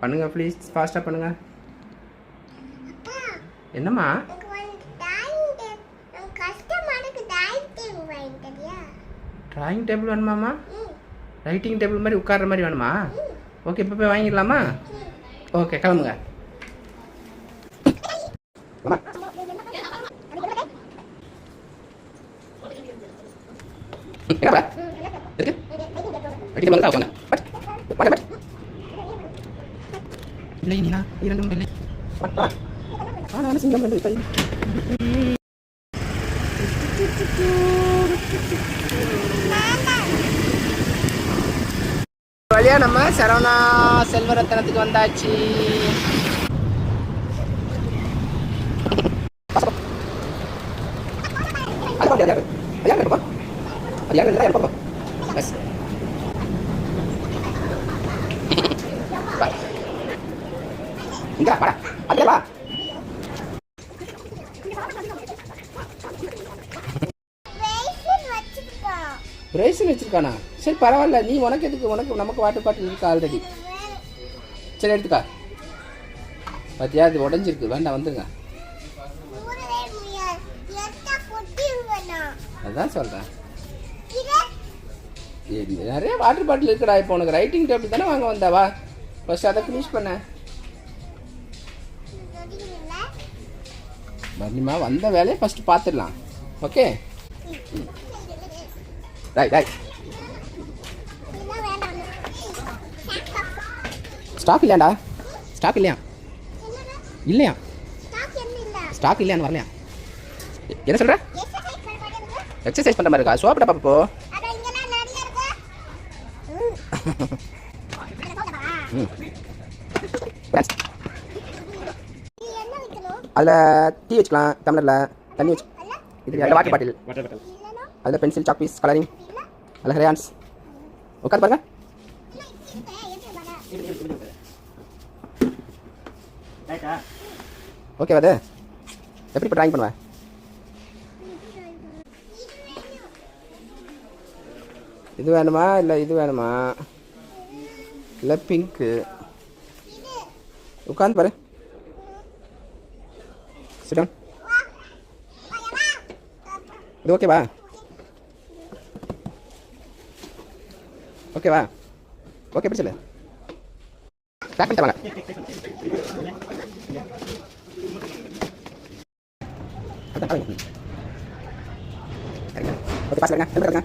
பண்ணுங்க ப்ளீஸ், ஃபாஸ்ட்டாக பண்ணுங்க. என்னம்மா? ட்ராயிங் டேபிள் வேணுமாம்மா? ரைட்டிங் டேபிள் மாதிரி உட்கார்ற மாதிரி வேணுமா? ஓகே, இப்போ போய் வாங்கிடலாமா? ஓகே, கிளம்புங்க. வழியா நம்ம சரவணா செல்வரத்தனத்துக்கு வந்தாச்சு. பிரைஸ்ன்னு வச்சிருக்கானா? சரி, பரவாயில்ல. நீ உனக்கு எதுக்கு? நமக்கு வாட்டர் பாட்டில் இருக்கு ஆல்ரெடி. சரி, எடுத்துக்கா. பார்த்தியா, அது உடஞ்சிருக்கு. வேண்டாம், வந்துருங்க. அதான் சொல்கிறேன், நிறைய வாட்டர் பாட்டில் இருக்குடா. இப்போ உனக்கு ரைட்டிங் டேபிள் தானே வாங்க வந்தாவா? ஃபர்ஸ்ட் அதை ஃபினிஷ் பண்ண. மறுபடியுமா வந்த வேலையை ஃபர்ஸ்ட் பார்த்துடலாம். Okay, right. ஸ்டாக் இல்லையாண்டா? ஸ்டாக் இல்லையா? ஸ்டாக் இல்லையான்னு வரலையா? என்ன சொல்கிற? எக்ஸசைஸ் பண்ணுற மாதிரி இருக்கா? சோப்பிட பாப்போ. அதில் டீ வச்சுக்கலாம், டம்ளரில் தண்ணி வச்சு, இது வாட்டர் பாட்டில், அதில் பென்சில், சாக் பீஸ், கலரிங், அதில் ஹேயான்ஸ். உட்காந்து பாருங்க. ஓகே, அது எப்படி இப்போ ட்ராயிங் பண்ணுவேன்? இது வேணுமா இல்லை இது வேணுமா? இல்லை பிங்க்கு. உட்காந்து பாரு. சிடம், இது ஓகேவா? ஓகேவா? ஓகே, எப்படி சொல்லு. பேக் பண்ணி தராங்க. ஓகே, பாஸ் பண்ணுங்க.